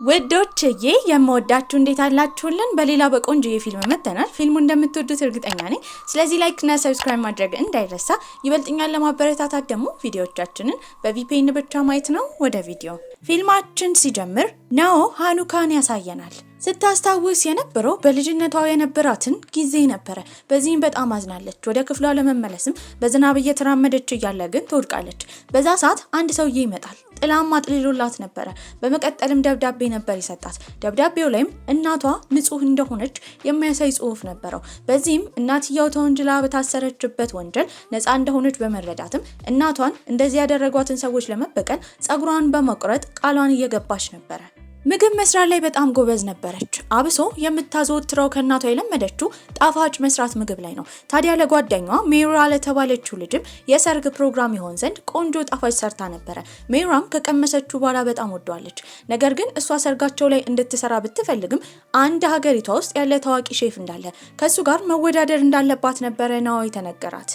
ወዶችዬ የምወዳችሁ እንዴት አላችሁልን? በሌላ በቆንጆ የፊልም መተናል። ፊልሙ እንደምትወዱት እርግጠኛ ነኝ። ስለዚህ ላይክ እና ሰብስክራይብ ማድረግ እንዳይረሳ። ይበልጥኛል ለማበረታታት ደግሞ ቪዲዮዎቻችንን በቪፒኤን ብቻ ማየት ነው። ወደ ቪዲዮ ፊልማችን ሲጀምር ናኦ ሃኑካን ያሳየናል። ስታስታውስ የነበረው በልጅነቷ የነበራትን ጊዜ ነበረ። በዚህም በጣም አዝናለች። ወደ ክፍሏ ለመመለስም በዝናብ እየተራመደች እያለ ግን ትወድቃለች። በዛ ሰዓት አንድ ሰውዬ ይመጣል። ጥላም አጥልሎላት ነበረ። በመቀጠልም ደብዳቤ ነበር ይሰጣት። ደብዳቤው ላይም እናቷ ንጹህ እንደሆነች የሚያሳይ ጽሑፍ ነበረው። በዚህም እናትየው ተወንጅላ በታሰረችበት ወንጀል ነፃ እንደሆነች በመረዳትም እናቷን እንደዚህ ያደረጓትን ሰዎች ለመበቀል ጸጉሯን በመቁረጥ ቃሏን እየገባች ነበረ። ምግብ መስራት ላይ በጣም ጎበዝ ነበረች። አብሶ የምታዘወትረው ከእናቷ የለመደችው ጣፋጭ መስራት ምግብ ላይ ነው። ታዲያ ለጓደኛዋ ሜራ ለተባለችው ልጅም የሰርግ ፕሮግራም ይሆን ዘንድ ቆንጆ ጣፋጭ ሰርታ ነበረ። ሜራም ከቀመሰችው በኋላ በጣም ወዷለች። ነገር ግን እሷ ሰርጋቸው ላይ እንድትሰራ ብትፈልግም አንድ ሀገሪቷ ውስጥ ያለ ታዋቂ ሼፍ እንዳለ ከሱ ጋር መወዳደር እንዳለባት ነበረ ናኦ የተነገራት።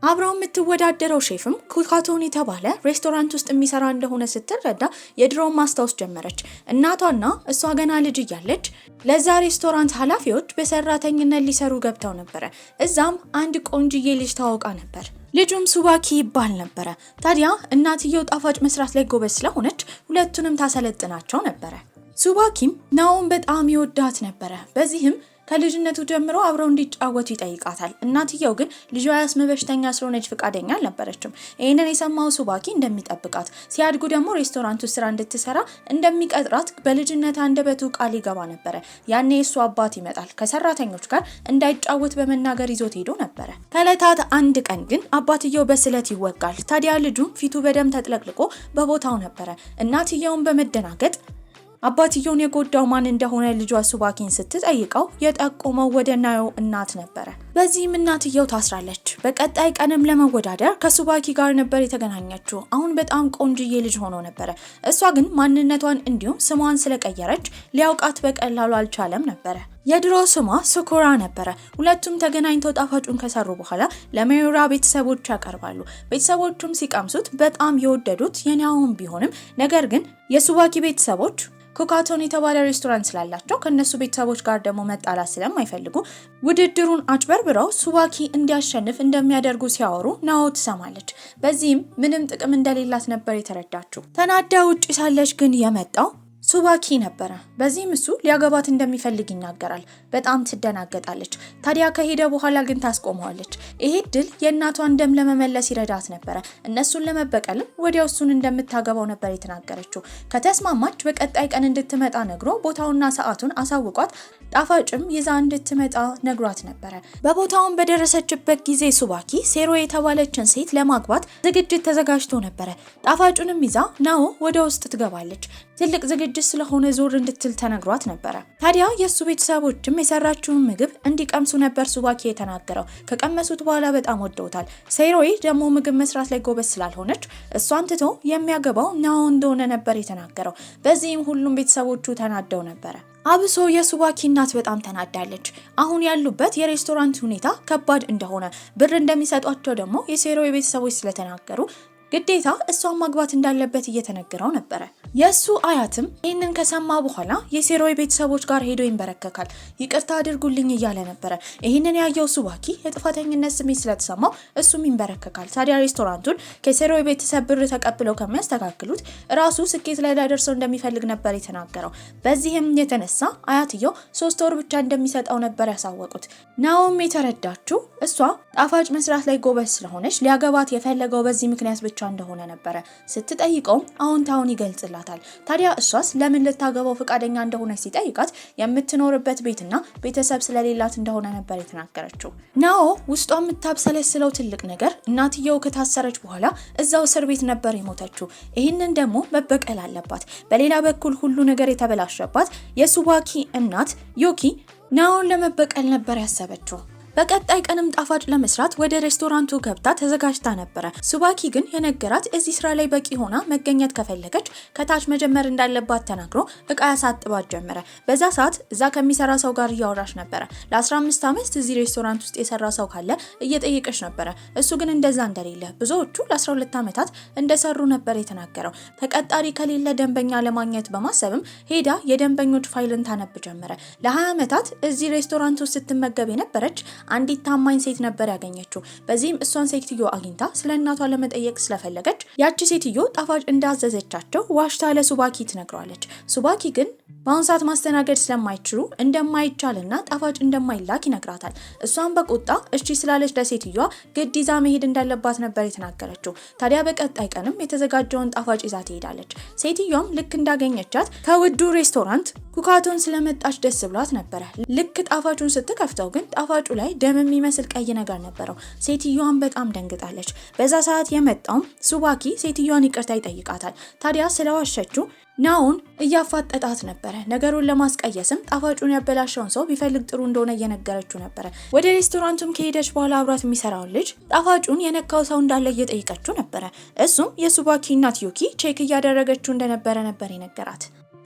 አብረው የምትወዳደረው ሼፍም ኩካቶን የተባለ ሬስቶራንት ውስጥ የሚሰራ እንደሆነ ስትረዳ የድሮውን ማስታወስ ጀመረች። እናቷና እሷ ገና ልጅ እያለች ለዛ ሬስቶራንት ኃላፊዎች በሰራተኝነት ሊሰሩ ገብተው ነበረ። እዛም አንድ ቆንጅዬ ልጅ ታወቃ ነበር። ልጁም ሱባኪ ይባል ነበረ። ታዲያ እናትየው ጣፋጭ መስራት ላይ ጎበዝ ስለሆነች ሁለቱንም ታሰለጥናቸው ነበረ። ሱባኪም ናኦን በጣም ይወዳት ነበረ። በዚህም ከልጅነቱ ጀምሮ አብረው እንዲጫወቱ ይጠይቃታል። እናትየው ግን ልጇ ያስም በሽተኛ ስለሆነች ፍቃደኛ አልነበረችም። ይህንን የሰማው ሱባኪ እንደሚጠብቃት ሲያድጉ ደግሞ ሬስቶራንቱ ስራ እንድትሰራ እንደሚቀጥራት በልጅነት አንደበቱ ቃል ይገባ ነበረ። ያኔ የሱ አባት ይመጣል። ከሰራተኞች ጋር እንዳይጫወት በመናገር ይዞት ሄዶ ነበረ። ከዕለታት አንድ ቀን ግን አባትየው በስለት ይወጋል። ታዲያ ልጁ ፊቱ በደም ተጥለቅልቆ በቦታው ነበረ። እናትየውን በመደናገጥ አባትየውን የጎዳው ማን እንደሆነ ልጇ ሱባኪን ስትጠይቀው የጠቆመው ወደ ናኦ እናት ነበረ። በዚህም እናትየው ታስራለች። በቀጣይ ቀንም ለመወዳደር ከሱባኪ ጋር ነበር የተገናኘችው። አሁን በጣም ቆንጅዬ ልጅ ሆኖ ነበረ። እሷ ግን ማንነቷን እንዲሁም ስሟን ስለቀየረች ሊያውቃት በቀላሉ አልቻለም ነበረ። የድሮ ስሟ ሱኩራ ነበረ። ሁለቱም ተገናኝተው ጣፋጩን ከሰሩ በኋላ ለሜራ ቤተሰቦች ያቀርባሉ። ቤተሰቦቹም ሲቀምሱት በጣም የወደዱት የናኦን ቢሆንም ነገር ግን የሱባኪ ቤተሰቦች ኩካቶን የተባለ ሬስቶራንት ስላላቸው ከነሱ ቤተሰቦች ጋር ደግሞ መጣላት ስለማይፈልጉ ውድድሩን አጭበርብረው ሱባኪ እንዲያሸንፍ እንደሚያደርጉ ሲያወሩ ናኦ ትሰማለች። በዚህም ምንም ጥቅም እንደሌላት ነበር የተረዳችው። ተናዳ ውጪ ሳለች ግን የመጣው ሱባኪ ነበረ። በዚህም እሱ ሊያገባት እንደሚፈልግ ይናገራል። በጣም ትደናገጣለች። ታዲያ ከሄደ በኋላ ግን ታስቆመዋለች። ይሄ ድል የእናቷን ደም ለመመለስ ይረዳት ነበረ። እነሱን ለመበቀልም ወዲያው እሱን እንደምታገባው ነበር የተናገረችው። ከተስማማች በቀጣይ ቀን እንድትመጣ ነግሮ ቦታውና ሰዓቱን አሳውቋት ጣፋጭም ይዛ እንድትመጣ ነግሯት ነበረ። በቦታውን በደረሰችበት ጊዜ ሱባኪ ሴሮ የተባለችን ሴት ለማግባት ዝግጅት ተዘጋጅቶ ነበረ። ጣፋጩንም ይዛ ናኦ ወደ ውስጥ ትገባለች። ትልቅ ዝግጅት ስለሆነ ዞር እንድትል ተነግሯት ነበረ። ታዲያ የሱ ቤተሰቦችም የሰራችውን ምግብ እንዲቀምሱ ነበር ሱባኪ የተናገረው። ከቀመሱት በኋላ በጣም ወደውታል። ሴሮይ ደግሞ ምግብ መስራት ላይ ጎበዝ ስላልሆነች እሷን ትቶ የሚያገባው ናኦ እንደሆነ ነበር የተናገረው። በዚህም ሁሉም ቤተሰቦቹ ተናደው ነበረ። አብሶ የሱባኪ እናት በጣም ተናዳለች። አሁን ያሉበት የሬስቶራንት ሁኔታ ከባድ እንደሆነ ብር እንደሚሰጧቸው ደግሞ የሴሮይ ቤተሰቦች ስለተናገሩ ግዴታ እሷን ማግባት እንዳለበት እየተነገረው ነበረ። የሱ አያትም ይህንን ከሰማ በኋላ የሴሮይ ቤተሰቦች ጋር ሄዶ ይንበረከካል። ይቅርታ አድርጉልኝ እያለ ነበረ። ይህንን ያየው ሱባኪ የጥፋተኝነት ስሜት ስለተሰማው እሱም ይንበረከካል። ታዲያ ሬስቶራንቱን ከሴሮይ ቤተሰብ ብር ተቀብለው ከሚያስተካክሉት ራሱ ስኬት ላይ ላደርሰው እንደሚፈልግ ነበር የተናገረው። በዚህም የተነሳ አያትየው 3 ወር ብቻ እንደሚሰጠው ነበር ያሳወቁት። ናኦም የተረዳችው እሷ ጣፋጭ መስራት ላይ ጎበዝ ስለሆነች ሊያገባት የፈለገው በዚህ ምክንያት ብቻ እንደሆነ ነበረ። ስትጠይቀውም አዎንታውን ይገልጽላታል። ታዲያ እሷስ ለምን ልታገባው ፈቃደኛ እንደሆነች ሲጠይቃት የምትኖርበት ቤትና ቤተሰብ ስለሌላት እንደሆነ ነበር የተናገረችው። ናኦ ውስጧ የምታብሰለስለው ትልቅ ነገር እናትየው ከታሰረች በኋላ እዛው እስር ቤት ነበር የሞተችው። ይህንን ደግሞ መበቀል አለባት። በሌላ በኩል ሁሉ ነገር የተበላሸባት የሱባኪ እናት ዮኪ ናኦን ለመበቀል ነበር ያሰበችው። በቀጣይ ቀንም ጣፋጭ ለመስራት ወደ ሬስቶራንቱ ገብታ ተዘጋጅታ ነበር። ሱባኪ ግን የነገራት እዚህ ስራ ላይ በቂ ሆና መገኘት ከፈለገች ከታች መጀመር እንዳለባት ተናግሮ እቃ ያሳጥባት ጀመረ። በዛ ሰዓት እዛ ከሚሰራ ሰው ጋር እያወራች ነበር። ለ15 ዓመት እዚህ ሬስቶራንት ውስጥ የሰራ ሰው ካለ እየጠየቀች ነበር። እሱ ግን እንደዛ እንደሌለ ብዙዎቹ ለ12 ዓመታት እንደሰሩ ነበር የተናገረው። ተቀጣሪ ከሌለ ደንበኛ ለማግኘት በማሰብም ሄዳ የደንበኞች ፋይልን ታነብ ጀመረ። ለ20 ዓመታት እዚህ ሬስቶራንት ውስጥ ስትመገብ የነበረች አንዲት ታማኝ ሴት ነበር ያገኘችው። በዚህም እሷን ሴትዮ አግኝታ ስለ እናቷ ለመጠየቅ ስለፈለገች ያቺ ሴትዮ ጣፋጭ እንዳዘዘቻቸው ዋሽታ ለሱባኪ ትነግረዋለች። ሱባኪ ግን በአሁን ሰዓት ማስተናገድ ስለማይችሉ እንደማይቻልና ጣፋጭ እንደማይላክ ይነግራታል። እሷን በቁጣ እሺ ስላለች ለሴትዮዋ ግድ ይዛ መሄድ እንዳለባት ነበር የተናገረችው። ታዲያ በቀጣይ ቀንም የተዘጋጀውን ጣፋጭ ይዛ ትሄዳለች። ሴትዮዋም ልክ እንዳገኘቻት ከውዱ ሬስቶራንት ኩካቶን ስለመጣች ደስ ብሏት ነበረ። ልክ ጣፋጩን ስትከፍተው ግን ጣፋጩ ላይ ደም የሚመስል ቀይ ነገር ነበረው። ሴትዮዋን በጣም ደንግጣለች። በዛ ሰዓት የመጣውም ሱባኪ ሴትዮዋን ይቅርታ ይጠይቃታል። ታዲያ ስለዋሸችው ናኦን እያፋጠጣት ነበረ። ነገሩን ለማስቀየስም ጣፋጩን ያበላሸውን ሰው ቢፈልግ ጥሩ እንደሆነ እየነገረችው ነበረ። ወደ ሬስቶራንቱም ከሄደች በኋላ አብሯት የሚሰራውን ልጅ ጣፋጩን የነካው ሰው እንዳለ እየጠየቀችው ነበረ። እሱም የሱባኪ እናት ዩኪ ቼክ እያደረገችው እንደነበረ ነበር የነገራት።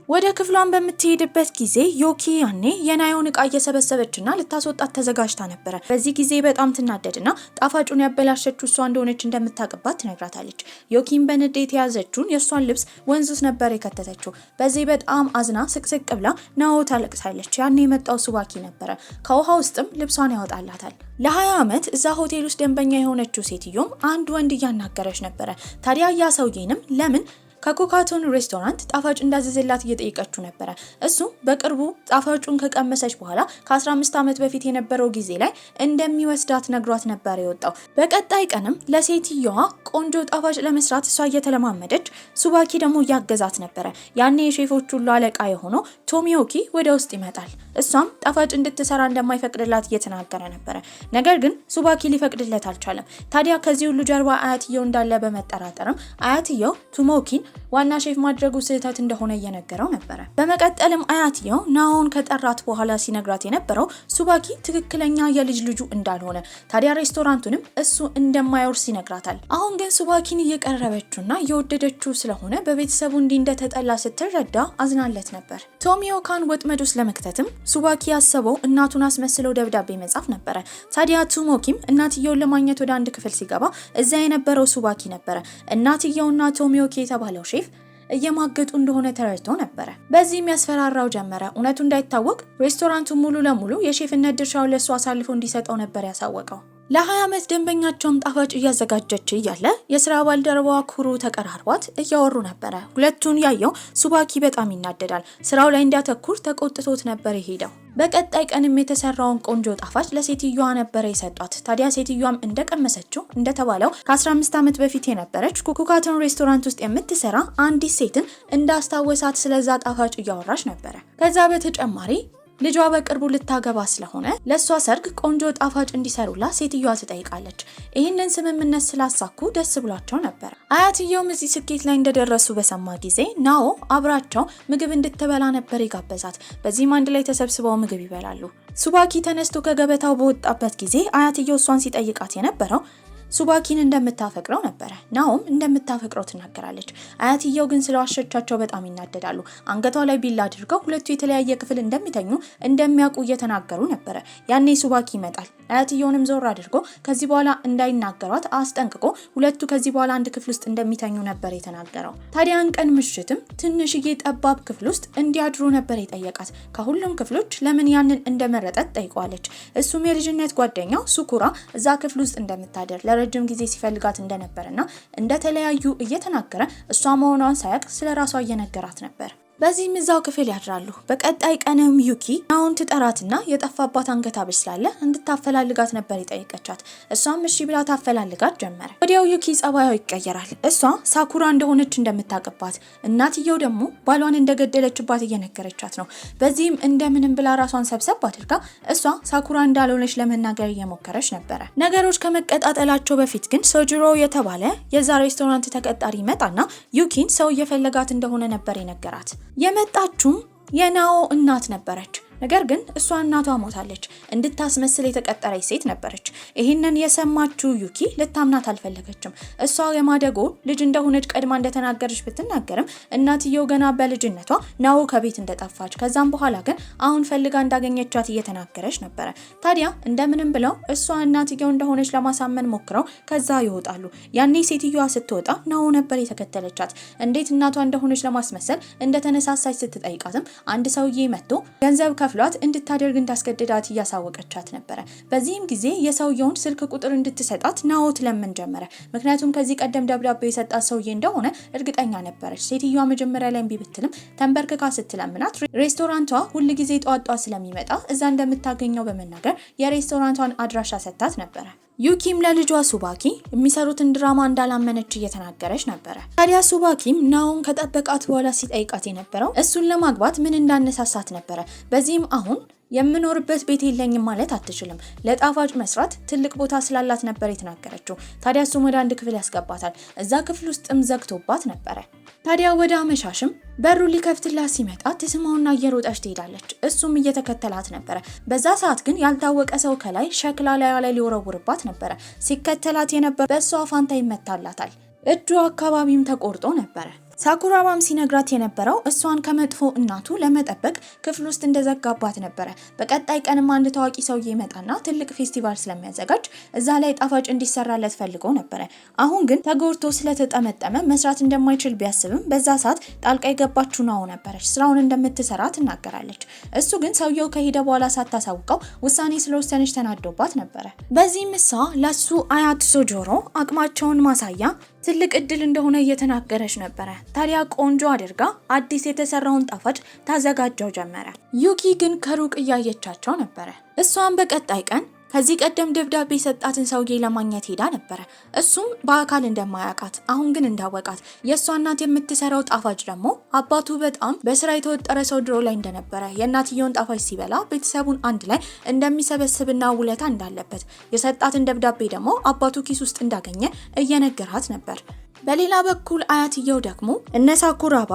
ወደ ክፍሏን በምትሄድበት ጊዜ ዩኪ ያኔ የናዮን እቃ እየሰበሰበችና ልታስወጣት ተዘጋጅታ ነበረ። በዚህ ጊዜ በጣም ትናደድና ጣፋጩን ያበላሸችው እሷ እንደሆነች እንደምታቀባት ትነግራታለች። ዩኪን በንዴት የያዘችውን የእሷን ልብስ ወንዝ ውስጥ ነበር የከተተችው። በዚህ በጣም አዝና ስቅስቅ ብላ ናኦ ታለቅሳለች። ያኔ የመጣው ሱባኪ ነበረ። ከውሃ ውስጥም ልብሷን ያወጣላታል። ለ20 ዓመት እዛ ሆቴል ውስጥ ደንበኛ የሆነችው ሴትዮም አንድ ወንድ እያናገረች ነበረ። ታዲያ ያ ሰውዬንም ለምን ከኮካቶን ሬስቶራንት ጣፋጭ እንዳዘዘላት እየጠየቀችው ነበረ። እሱ በቅርቡ ጣፋጩን ከቀመሰች በኋላ ከ15 ዓመት በፊት የነበረው ጊዜ ላይ እንደሚወስዳት ነግሯት ነበር የወጣው። በቀጣይ ቀንም ለሴትዮዋ ቆንጆ ጣፋጭ ለመስራት እሷ እየተለማመደች ሱባኪ ደግሞ እያገዛት ነበረ። ያኔ የሼፎች ሁሉ አለቃ የሆነው ቶሚዮኪ ወደ ውስጥ ይመጣል። እሷም ጣፋጭ እንድትሰራ እንደማይፈቅድላት እየተናገረ ነበረ። ነገር ግን ሱባኪ ሊፈቅድለት አልቻለም። ታዲያ ከዚህ ሁሉ ጀርባ አያትየው እንዳለ በመጠራጠርም አያትየው ቱሞኪን ዋና ሼፍ ማድረጉ ስህተት እንደሆነ እየነገረው ነበረ። በመቀጠልም አያትየው ናኦን ከጠራት በኋላ ሲነግራት የነበረው ሱባኪ ትክክለኛ የልጅ ልጁ እንዳልሆነ፣ ታዲያ ሬስቶራንቱንም እሱ እንደማይወርስ ይነግራታል። አሁን ግን ሱባኪን እየቀረበችውና እየወደደችው ስለሆነ በቤተሰቡ እንዲህ እንደተጠላ ስትረዳ አዝናለት ነበር። ቶሚዮካን ወጥመድ ውስጥ ለመክተትም ሱባኪ ያሰበው እናቱን አስመስለው ደብዳቤ መጻፍ ነበረ። ታዲያ ቱሞኪም እናትየውን ለማግኘት ወደ አንድ ክፍል ሲገባ እዛ የነበረው ሱባኪ ነበረ። እናትየውና ቶሚዮኪ የተባለው ሼፍ እየማገጡ እንደሆነ ተረድቶ ነበረ። በዚህም ያስፈራራው ጀመረ። እውነቱ እንዳይታወቅ ሬስቶራንቱን ሙሉ ለሙሉ የሼፍነት ድርሻውን ለሱ አሳልፎ እንዲሰጠው ነበር ያሳወቀው። ለ20 ዓመት ደንበኛቸውም ጣፋጭ እያዘጋጀች እያለ የስራ ባልደረባዋ ኩሩ ተቀራርቧት እያወሩ ነበረ። ሁለቱን ያየው ሱባኪ በጣም ይናደዳል። ስራው ላይ እንዲያተኩር ተቆጥቶት ነበር የሄደው። በቀጣይ ቀንም የተሰራውን ቆንጆ ጣፋጭ ለሴትዮዋ ነበር የሰጧት። ታዲያ ሴትዮዋም እንደቀመሰችው እንደተባለው ከ15 ዓመት በፊት የነበረች ኩካቶን ሬስቶራንት ውስጥ የምትሰራ አንዲት ሴትን እንዳስታወሳት ስለዛ ጣፋጭ እያወራች ነበረ። ከዛ በተጨማሪ ልጇ በቅርቡ ልታገባ ስለሆነ ለሷ ሰርግ ቆንጆ ጣፋጭ እንዲሰሩላ ሴትዮዋ ትጠይቃለች። ይህንን ስምምነት ስላሳኩ ደስ ብሏቸው ነበር። አያትየውም እዚህ ስኬት ላይ እንደደረሱ በሰማ ጊዜ ናኦ አብራቸው ምግብ እንድትበላ ነበር የጋበዛት። በዚህም አንድ ላይ ተሰብስበው ምግብ ይበላሉ። ሱባኪ ተነስቶ ከገበታው በወጣበት ጊዜ አያትየው እሷን ሲጠይቃት የነበረው ሱባኪን እንደምታፈቅረው ነበረ። ናኦም እንደምታፈቅረው ትናገራለች። አያትየው ግን ስለዋሸቻቸው በጣም ይናደዳሉ። አንገቷ ላይ ቢላ አድርገው ሁለቱ የተለያየ ክፍል እንደሚተኙ እንደሚያውቁ እየተናገሩ ነበረ። ያኔ ሱባኪ ይመጣል። አያትየውንም ዞር አድርጎ ከዚህ በኋላ እንዳይናገሯት አስጠንቅቆ ሁለቱ ከዚህ በኋላ አንድ ክፍል ውስጥ እንደሚተኙ ነበር የተናገረው። ታዲያ ቀን ምሽትም ትንሽዬ ጠባብ ክፍል ውስጥ እንዲያድሩ ነበር የጠየቃት። ከሁሉም ክፍሎች ለምን ያንን እንደመረጠት ጠይቋለች። እሱም የልጅነት ጓደኛው ሱኩራ እዛ ክፍል ውስጥ እንደምታደር ረጅም ጊዜ ሲፈልጋት እንደነበርና እንደተለያዩ እየተናገረ እሷ መሆኗን ሳያቅ ስለራሷ እየነገራት ነበር። በዚህም እዛው ክፍል ያድራሉ። በቀጣይ ቀንም ዩኪ ናኦን ትጠራትና የጠፋባት አንገት ሐብል ስላለ እንድታፈላልጋት ነበር የጠየቀቻት። እሷም እሺ ብላ ታፈላልጋት ጀመረ። ወዲያው ዩኪ ጸባዩ ይቀየራል። እሷ ሳኩራ እንደሆነች እንደምታቀባት፣ እናትየው ደግሞ ባሏን እንደገደለችባት እየነገረቻት ነው። በዚህም እንደምንም ብላ ራሷን ሰብሰብ አድርጋ እሷ ሳኩራ እንዳልሆነች ለመናገር እየሞከረች ነበረ። ነገሮች ከመቀጣጠላቸው በፊት ግን ሶጂሮ የተባለ የዛ ሬስቶራንት ተቀጣሪ መጣና ዩኪን ሰው እየፈለጋት እንደሆነ ነበር የነገራት። የመጣችውም የናኦ እናት ነበረች። ነገር ግን እሷ እናቷ ሞታለች እንድታስመስል የተቀጠረች ሴት ነበረች። ይህንን የሰማችው ዩኪ ልታምናት አልፈለገችም። እሷ የማደጎ ልጅ እንደሆነች ቀድማ እንደተናገረች ብትናገርም እናትየው ገና በልጅነቷ ናኦ ከቤት እንደጠፋች ከዛም በኋላ ግን አሁን ፈልጋ እንዳገኘቻት እየተናገረች ነበረ። ታዲያ እንደምንም ብለው እሷ እናትየው እንደሆነች ለማሳመን ሞክረው ከዛ ይወጣሉ። ያኔ ሴትዮዋ ስትወጣ ናኦ ነበር የተከተለቻት። እንዴት እናቷ እንደሆነች ለማስመሰል እንደተነሳሳች ስትጠይቃትም አንድ ሰውዬ መጥቶ ገንዘብ ከፍሏት እንድታደርግ እንዳስገድዳት እያሳወቀቻት ነበረ። በዚህም ጊዜ የሰውየውን ስልክ ቁጥር እንድትሰጣት ናኦ ትለምን ጀመረ። ምክንያቱም ከዚህ ቀደም ደብዳቤ የሰጣት ሰውዬ እንደሆነ እርግጠኛ ነበረች። ሴትዮዋ መጀመሪያ ላይ እምቢ ብትልም ተንበርክካ ስትለምናት ሬስቶራንቷ ሁል ጊዜ ጧጧ ስለሚመጣ እዛ እንደምታገኘው በመናገር የሬስቶራንቷን አድራሻ ሰጥታት ነበረ። ዩኪም ለልጇ ሱባኪ የሚሰሩትን ድራማ እንዳላመነች እየተናገረች ነበረ። ታዲያ ሱባኪም ናኦን ከጠበቃት በኋላ ሲጠይቃት የነበረው እሱን ለማግባት ምን እንዳነሳሳት ነበረ። በዚህም አሁን የምኖርበት ቤት የለኝም ማለት አትችልም፣ ለጣፋጭ መስራት ትልቅ ቦታ ስላላት ነበር የተናገረችው። ታዲያ እሱም ወደ አንድ ክፍል ያስገባታል። እዛ ክፍል ውስጥም ዘግቶባት ነበረ። ታዲያ ወደ አመሻሽም በሩ ሊከፍትላት ሲመጣ ትስማውና እየሮጠች ትሄዳለች። እሱም እየተከተላት ነበረ። በዛ ሰዓት ግን ያልታወቀ ሰው ከላይ ሸክላ ላይ ሊወረውርባት ነበረ። ሲከተላት የነበረ በእሷ ፋንታ ይመታላታል። እጁ አካባቢም ተቆርጦ ነበረ። ሳኩራባም ሲነግራት የነበረው እሷን ከመጥፎ እናቱ ለመጠበቅ ክፍል ውስጥ እንደዘጋባት ነበረ። በቀጣይ ቀንም አንድ ታዋቂ ሰውዬ ይመጣና ትልቅ ፌስቲቫል ስለሚያዘጋጅ እዛ ላይ ጣፋጭ እንዲሰራለት ፈልጎ ነበረ። አሁን ግን ተጎድቶ ስለተጠመጠመ መስራት እንደማይችል ቢያስብም በዛ ሰዓት ጣልቃ የገባችው ናኦ ነበረች። ስራውን እንደምትሰራ ትናገራለች። እሱ ግን ሰውየው ከሄደ በኋላ ሳታሳውቀው ውሳኔ ስለወሰነች ተናዶባት ነበረ። በዚህም እሷ ለሱ አያት ሶጆሮ አቅማቸውን ማሳያ ትልቅ እድል እንደሆነ እየተናገረች ነበረ። ታዲያ ቆንጆ አድርጋ አዲስ የተሰራውን ጣፋጭ ታዘጋጀው ጀመረ። ዩኪ ግን ከሩቅ እያየቻቸው ነበረ። እሷም በቀጣይ ቀን ከዚህ ቀደም ደብዳቤ የሰጣትን ሰውዬ ለማግኘት ሄዳ ነበረ። እሱም በአካል እንደማያውቃት አሁን ግን እንዳወቃት፣ የእሷ እናት የምትሰራው ጣፋጭ ደግሞ አባቱ በጣም በስራ የተወጠረ ሰው ድሮ ላይ እንደነበረ፣ የእናትየውን ጣፋጭ ሲበላ ቤተሰቡን አንድ ላይ እንደሚሰበስብና ውለታ እንዳለበት፣ የሰጣትን ደብዳቤ ደግሞ አባቱ ኪስ ውስጥ እንዳገኘ እየነገራት ነበር። በሌላ በኩል አያትየው ደግሞ እነ ሳኩራባ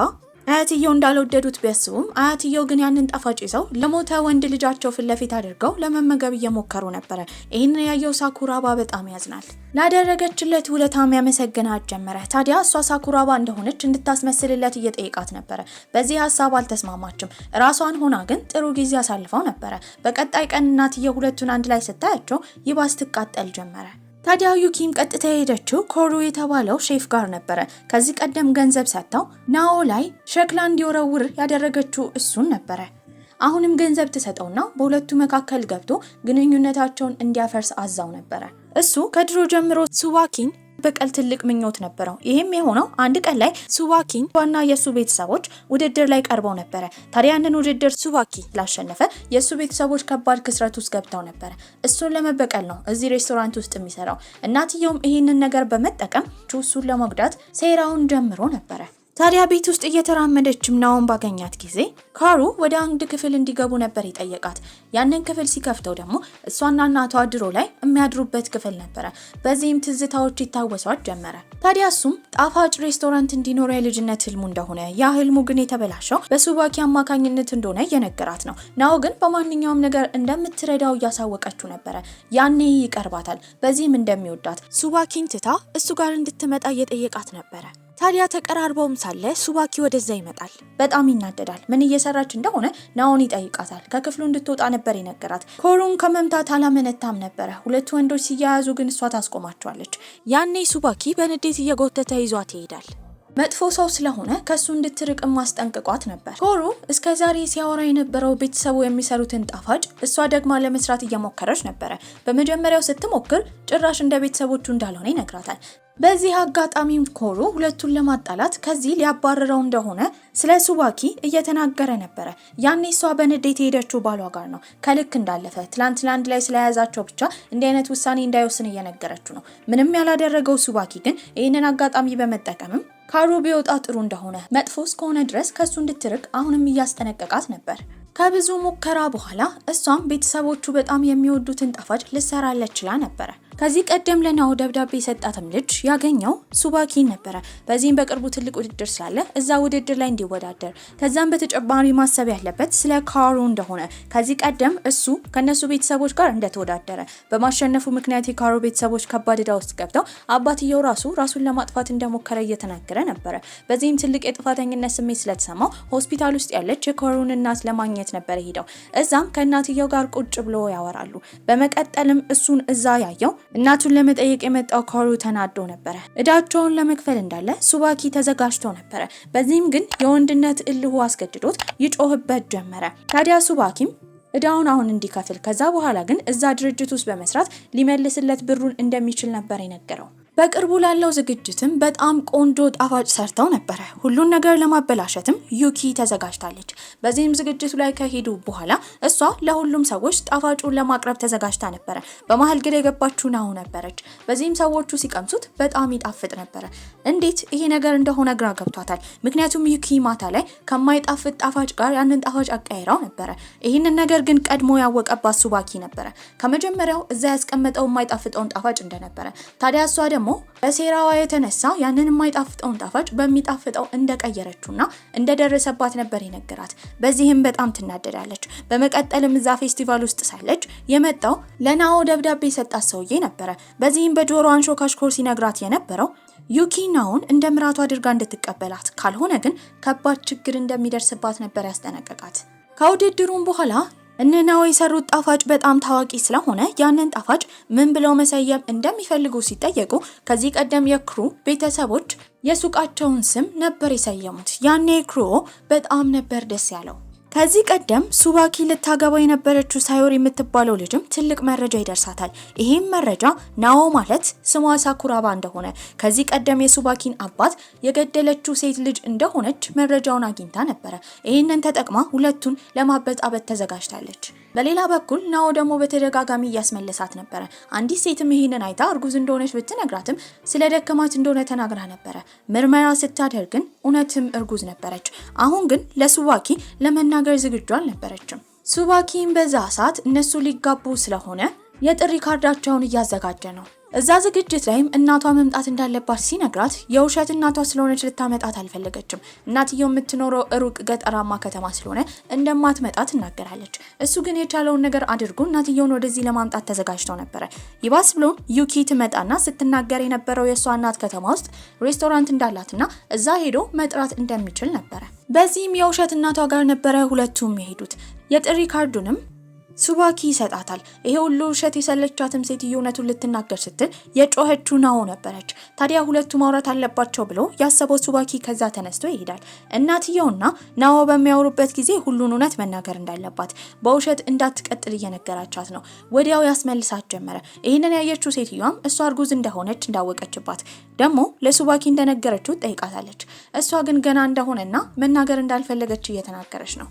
አያትየው እንዳልወደዱት ቢያስቡም አያትየው ግን ያንን ጣፋጭ ይዘው ለሞተ ወንድ ልጃቸው ፊት ለፊት አድርገው ለመመገብ እየሞከሩ ነበረ። ይህንን ያየው ሳኩራባ በጣም ያዝናል። ላደረገችለት ውለታም ያመሰግናት ጀመረ። ታዲያ እሷ ሳኩራባ እንደሆነች እንድታስመስልለት እየጠየቃት ነበረ። በዚህ ሀሳብ አልተስማማችም። ራሷን ሆና ግን ጥሩ ጊዜ አሳልፈው ነበረ። በቀጣይ ቀን እናትየው ሁለቱን አንድ ላይ ስታያቸው ይባስ ትቃጠል ጀመረ። ታዲያ ዩኪም ቀጥታ የሄደችው ኮሩ የተባለው ሼፍ ጋር ነበረ። ከዚህ ቀደም ገንዘብ ሰጥተው ናኦ ላይ ሸክላ እንዲወረውር ያደረገችው እሱን ነበረ። አሁንም ገንዘብ ትሰጠውና በሁለቱ መካከል ገብቶ ግንኙነታቸውን እንዲያፈርስ አዛው ነበረ። እሱ ከድሮ ጀምሮ ሱባኪን በቀል ትልቅ ምኞት ነበረው። ይሄም የሆነው አንድ ቀን ላይ ሱባኪን ዋና የሱ ቤተሰቦች ውድድር ላይ ቀርበው ነበረ። ታዲያ ያንን ውድድር ሱባኪ ስላሸነፈ የሱ ቤተሰቦች ከባድ ክስረት ውስጥ ገብተው ነበረ። እሱን ለመበቀል ነው እዚህ ሬስቶራንት ውስጥ የሚሰራው። እናትየውም ይሄንን ነገር በመጠቀም እሱን ለመጉዳት ሴራውን ጀምሮ ነበረ። ታዲያ ቤት ውስጥ እየተራመደችም ናኦን ባገኛት ጊዜ ካሩ ወደ አንድ ክፍል እንዲገቡ ነበር የጠየቃት። ያንን ክፍል ሲከፍተው ደግሞ እሷና እናቷ ድሮ ላይ የሚያድሩበት ክፍል ነበረ። በዚህም ትዝታዎች ይታወሷት ጀመረ። ታዲያ እሱም ጣፋጭ ሬስቶራንት እንዲኖረው የልጅነት ህልሙ እንደሆነ፣ ያ ህልሙ ግን የተበላሸው በሱባኪ አማካኝነት እንደሆነ እየነገራት ነው። ናኦ ግን በማንኛውም ነገር እንደምትረዳው እያሳወቀችው ነበረ። ያኔ ይቀርባታል። በዚህም እንደሚወዳት ሱባኪን ትታ እሱ ጋር እንድትመጣ እየጠየቃት ነበረ። ታዲያ ተቀራርበውም ሳለ ሱባኪ ወደዛ ይመጣል። በጣም ይናደዳል። ምን እየሰራች እንደሆነ ናኦን ይጠይቃታል። ከክፍሉ እንድትወጣ ነበር የነገራት። ኮሩን ከመምታት አላመነታም ነበረ። ሁለቱ ወንዶች ሲያያዙ ግን እሷ ታስቆማቸዋለች። ያኔ ሱባኪ በንዴት እየጎተተ ይዟት ይሄዳል። መጥፎ ሰው ስለሆነ ከሱ እንድትርቅ ማስጠንቅቋት ነበር። ኮሩ እስከዛሬ ሲያወራ የነበረው ቤተሰቡ የሚሰሩትን ጣፋጭ እሷ ደግማ ለመስራት እየሞከረች ነበረ። በመጀመሪያው ስትሞክር ጭራሽ እንደ ቤተሰቦቹ እንዳልሆነ ይነግራታል። በዚህ አጋጣሚም ኮሩ ሁለቱን ለማጣላት ከዚህ ሊያባረረው እንደሆነ ስለ ሱባኪ እየተናገረ ነበረ። ያኔ እሷ በንዴት የሄደችው ባሏ ጋር ነው። ከልክ እንዳለፈ ትላንት ለአንድ ላይ ስለያዛቸው ብቻ እንዲህ አይነት ውሳኔ እንዳይወስን እየነገረችው ነው። ምንም ያላደረገው ሱባኪ ግን ይህንን አጋጣሚ በመጠቀምም ካሩ ቢወጣ ጥሩ እንደሆነ፣ መጥፎ እስከሆነ ድረስ ከሱ እንድትርቅ አሁንም እያስጠነቀቃት ነበር። ከብዙ ሙከራ በኋላ እሷም ቤተሰቦቹ በጣም የሚወዱትን ጣፋጭ ልሰራለች ችላ ነበረ። ከዚህ ቀደም ለናኦ ደብዳቤ የሰጣትም ልጅ ያገኘው ሱባኪን ነበረ። በዚህም በቅርቡ ትልቅ ውድድር ስላለ እዛ ውድድር ላይ እንዲወዳደር፣ ከዛም በተጨማሪ ማሰብ ያለበት ስለ ካሩ እንደሆነ፣ ከዚህ ቀደም እሱ ከነሱ ቤተሰቦች ጋር እንደተወዳደረ በማሸነፉ ምክንያት የካሩ ቤተሰቦች ከባድ ዕዳ ውስጥ ገብተው አባትየው ራሱን ለማጥፋት እንደሞከረ እየተናገረ ነበረ። በዚህም ትልቅ የጥፋተኝነት ስሜት ስለተሰማው ሆስፒታል ውስጥ ያለች የካሩን እናት ለማግኘት ነበረ ሄደው። እዛም ከእናትየው ጋር ቁጭ ብሎ ያወራሉ። በመቀጠልም እሱን እዛ ያየው እናቱን ለመጠየቅ የመጣው ካሩ ተናዶ ነበረ። እዳቸውን ለመክፈል እንዳለ ሱባኪ ተዘጋጅቶ ነበረ። በዚህም ግን የወንድነት እልሁ አስገድዶት ይጮህበት ጀመረ። ታዲያ ሱባኪም እዳውን አሁን እንዲከፍል ከዛ በኋላ ግን እዛ ድርጅት ውስጥ በመስራት ሊመልስለት ብሩን እንደሚችል ነበር የነገረው። በቅርቡ ላለው ዝግጅትም በጣም ቆንጆ ጣፋጭ ሰርተው ነበረ። ሁሉን ነገር ለማበላሸትም ዩኪ ተዘጋጅታለች። በዚህም ዝግጅቱ ላይ ከሄዱ በኋላ እሷ ለሁሉም ሰዎች ጣፋጩን ለማቅረብ ተዘጋጅታ ነበረ። በመሀል ግን የገባችው ናኦ ነበረች። በዚህም ሰዎቹ ሲቀምሱት በጣም ይጣፍጥ ነበረ። እንዴት ይሄ ነገር እንደሆነ ግራ ገብቷታል። ምክንያቱም ዩኪ ማታ ላይ ከማይጣፍጥ ጣፋጭ ጋር ያንን ጣፋጭ አቀያይራው ነበረ። ይህንን ነገር ግን ቀድሞ ያወቀባት ሱባኪ ነበረ። ከመጀመሪያው እዛ ያስቀመጠው የማይጣፍጠውን ጣፋጭ እንደነበረ። ታዲያ እሷ ደግሞ በሴራዋ የተነሳ ያንን የማይጣፍጠውን ጣፋጭ በሚጣፍጠው እንደቀየረችውና እንደደረሰባት ነበር የነገራት። በዚህም በጣም ትናደዳለች። በመቀጠልም እዛ ፌስቲቫል ውስጥ ሳለች የመጣው ለናኦ ደብዳቤ የሰጣት ሰውዬ ነበረ። በዚህም በጆሮ አንሾካሽኮር ሲነግራት የነበረው ዩኪ ናኦን እንደ ምራቱ አድርጋ እንድትቀበላት፣ ካልሆነ ግን ከባድ ችግር እንደሚደርስባት ነበር ያስጠነቀቃት። ከውድድሩም በኋላ እነ ናኦ የሰሩት ጣፋጭ በጣም ታዋቂ ስለሆነ ያንን ጣፋጭ ምን ብለው መሰየም እንደሚፈልጉ ሲጠየቁ ከዚህ ቀደም የክሩ ቤተሰቦች የሱቃቸውን ስም ነበር የሰየሙት። ያኔ ክሩ በጣም ነበር ደስ ያለው። ከዚህ ቀደም ሱባኪ ልታገባው የነበረችው ሳዮሪ የምትባለው ልጅም ትልቅ መረጃ ይደርሳታል። ይሄም መረጃ ናኦ ማለት ስሟ ሳኩራባ እንደሆነ፣ ከዚህ ቀደም የሱባኪን አባት የገደለችው ሴት ልጅ እንደሆነች መረጃውን አግኝታ ነበረ። ይህንን ተጠቅማ ሁለቱን ለማበጣበጥ ተዘጋጅታለች። በሌላ በኩል ናኦ ደግሞ በተደጋጋሚ እያስመለሳት ነበረ። አንዲት ሴትም ይህንን አይታ እርጉዝ እንደሆነች ብትነግራትም ስለደከማት እንደሆነ ተናግራ ነበረ። ምርመራ ስታደርግን እውነትም እርጉዝ ነበረች። አሁን ግን ለሱባኪ ለመናገር ዝግጁ አልነበረችም። ሱባኪም በዛ ሰዓት እነሱ ሊጋቡ ስለሆነ የጥሪ ካርዳቸውን እያዘጋጀ ነው። እዛ ዝግጅት ላይም እናቷ መምጣት እንዳለባት ሲነግራት የውሸት እናቷ ስለሆነች ልታመጣት አልፈለገችም። እናትየው የምትኖረው ሩቅ ገጠራማ ከተማ ስለሆነ እንደማትመጣ ትናገራለች። እሱ ግን የቻለውን ነገር አድርጎ እናትየውን ወደዚህ ለማምጣት ተዘጋጅተው ነበረ። ይባስ ብሎ ዩኪ ትመጣና ስትናገር የነበረው የእሷ እናት ከተማ ውስጥ ሬስቶራንት እንዳላትና እዛ ሄዶ መጥራት እንደሚችል ነበረ። በዚህም የውሸት እናቷ ጋር ነበረ ሁለቱም የሄዱት። የጥሪ ካርዱንም ሱባኪ ይሰጣታል። ይሄ ሁሉ ውሸት የሰለቻትም ሴትዮ እውነቱን ልትናገር ስትል የጮኸችው ናኦ ነበረች። ታዲያ ሁለቱ ማውራት አለባቸው ብሎ ያሰበው ሱባኪ ከዛ ተነስቶ ይሄዳል። እናትየውና ናኦ በሚያወሩበት ጊዜ ሁሉን እውነት መናገር እንዳለባት በውሸት እንዳትቀጥል እየነገራቻት ነው። ወዲያው ያስመልሳት ጀመረ። ይህንን ያየችው ሴትዮዋም እሷ እርጉዝ እንደሆነች እንዳወቀችባት ደግሞ ለሱባኪ እንደነገረችው ጠይቃታለች። እሷ ግን ገና እንደሆነና መናገር እንዳልፈለገች እየተናገረች ነው።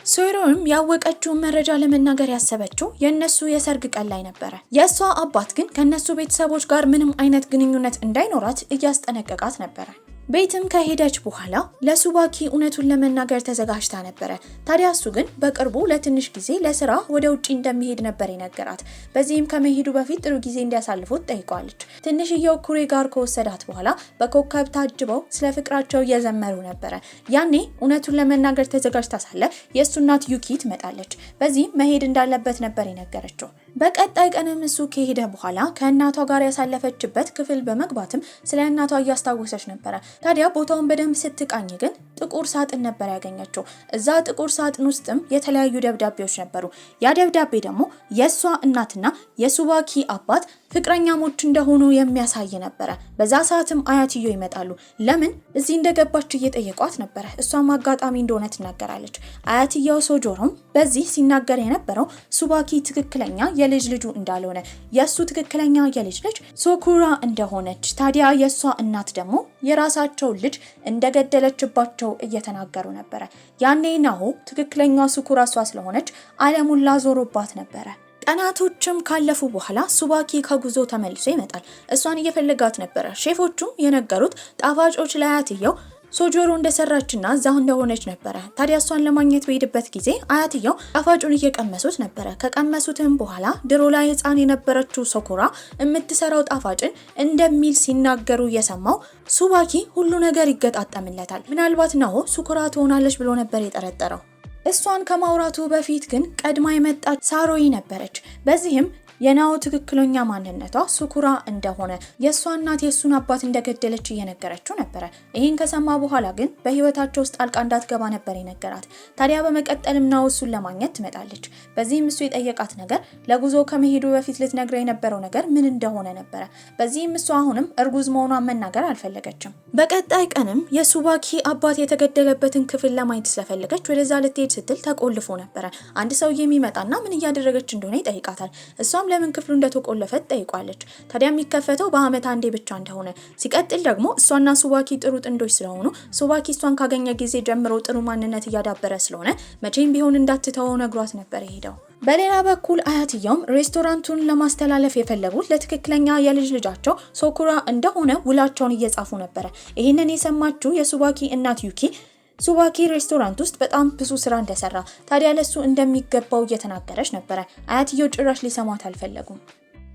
ሶይሮም ያወቀችውን መረጃ ለመናገር ያሰበችው የነሱ የሰርግ ቀን ላይ ነበረ። የእሷ አባት ግን ከነሱ ቤተሰቦች ጋር ምንም አይነት ግንኙነት እንዳይኖራት እያስጠነቀቃት ነበረ። ቤትም ከሄደች በኋላ ለሱባኪ እውነቱን ለመናገር ተዘጋጅታ ነበረ። ታዲያ እሱ ግን በቅርቡ ለትንሽ ጊዜ ለስራ ወደ ውጪ እንደሚሄድ ነበር የነገራት። በዚህም ከመሄዱ በፊት ጥሩ ጊዜ እንዲያሳልፉት ጠይቋለች። ትንሽየው ኩሬ ጋር ከወሰዳት በኋላ በኮከብ ታጅበው ስለ ፍቅራቸው እየዘመሩ ነበረ። ያኔ እውነቱን ለመናገር ተዘጋጅታ ሳለ የእሱ እናት ዩኪ ትመጣለች። በዚህም መሄድ እንዳለበት ነበር የነገረችው። በቀጣይ ቀንም እሱ ከሄደ በኋላ ከእናቷ ጋር ያሳለፈችበት ክፍል በመግባትም ስለ እናቷ እያስታወሰች ነበረ። ታዲያ ቦታውን በደንብ ስትቃኝ ግን ጥቁር ሳጥን ነበር ያገኘችው። እዛ ጥቁር ሳጥን ውስጥም የተለያዩ ደብዳቤዎች ነበሩ። ያ ደብዳቤ ደግሞ የእሷ እናትና የሱባኪ አባት ፍቅረኛሞች እንደሆኑ የሚያሳይ ነበረ። በዛ ሰዓትም አያትዮ ይመጣሉ። ለምን እዚህ እንደገባች እየጠየቋት ነበረ። እሷም አጋጣሚ እንደሆነ ትናገራለች። አያትየው ሶጆሮም በዚህ ሲናገር የነበረው ሱባኪ ትክክለኛ የልጅ ልጁ እንዳልሆነ፣ የእሱ ትክክለኛ የልጅ ልጅ ሶኩራ እንደሆነች፣ ታዲያ የእሷ እናት ደግሞ የራሳቸው ልጅ እንደገደለችባቸው እየተናገሩ ነበረ። ያኔ ናኦ ትክክለኛ ሱኩራ እሷ ስለሆነች ዓለሙን ላዞሮባት ነበረ። ቀናቶችም ካለፉ በኋላ ሱባኪ ከጉዞ ተመልሶ ይመጣል። እሷን እየፈለጋት ነበረ። ሼፎቹም የነገሩት ጣፋጮች ለአያትየው ሶጆሮ እንደሰራችና እዛው እንደሆነች ነበረ። ታዲያ እሷን ለማግኘት በሄድበት ጊዜ አያትየው ጣፋጩን እየቀመሱት ነበረ። ከቀመሱትም በኋላ ድሮ ላይ ህፃን የነበረችው ሶኩራ የምትሰራው ጣፋጭን እንደሚል ሲናገሩ እየሰማው ሱባኪ ሁሉ ነገር ይገጣጠምለታል። ምናልባት ናኦ ሱኩራ ትሆናለች ብሎ ነበር የጠረጠረው። እሷን ከማውራቱ በፊት ግን ቀድማ የመጣች ሳሮይ ነበረች። በዚህም የናኦ ትክክለኛ ማንነቷ ሱኩራ እንደሆነ የእሷ እናት የእሱን አባት እንደገደለች እየነገረችው ነበረ። ይህን ከሰማ በኋላ ግን በህይወታቸው ውስጥ ጣልቃ እንዳትገባ ነበር የነገራት። ታዲያ በመቀጠልም ናኦ እሱን ለማግኘት ትመጣለች። በዚህም እሱ የጠየቃት ነገር ለጉዞ ከመሄዱ በፊት ልትነግረው የነበረው ነገር ምን እንደሆነ ነበረ። በዚህም እሱ አሁንም እርጉዝ መሆኗን መናገር አልፈለገችም። በቀጣይ ቀንም የሱባኪ አባት የተገደለበትን ክፍል ለማየት ስለፈለገች ወደዛ ልትሄድ ስትል ተቆልፎ ነበረ። አንድ ሰውዬ የሚመጣና ምን እያደረገች እንደሆነ ይጠይቃታል። እሷም ለምን ክፍሉ እንደተቆለፈ ጠይቋለች። ታዲያ የሚከፈተው በአመት አንዴ ብቻ እንደሆነ፣ ሲቀጥል ደግሞ እሷና ሱባኪ ጥሩ ጥንዶች ስለሆኑ ሱባኪ እሷን ካገኘ ጊዜ ጀምሮ ጥሩ ማንነት እያዳበረ ስለሆነ መቼም ቢሆን እንዳትተወው ነግሯት ነበር የሄደው። በሌላ በኩል አያትየውም ሬስቶራንቱን ለማስተላለፍ የፈለጉት ለትክክለኛ የልጅ ልጃቸው ሶኩራ እንደሆነ ውላቸውን እየጻፉ ነበረ። ይህንን የሰማችው የሱባኪ እናት ዩኪ ሱባኪ ሬስቶራንት ውስጥ በጣም ብዙ ስራ እንደሰራ ታዲያ ለሱ እንደሚገባው እየተናገረች ነበረ። አያትየው ጭራሽ ሊሰማት አልፈለጉም።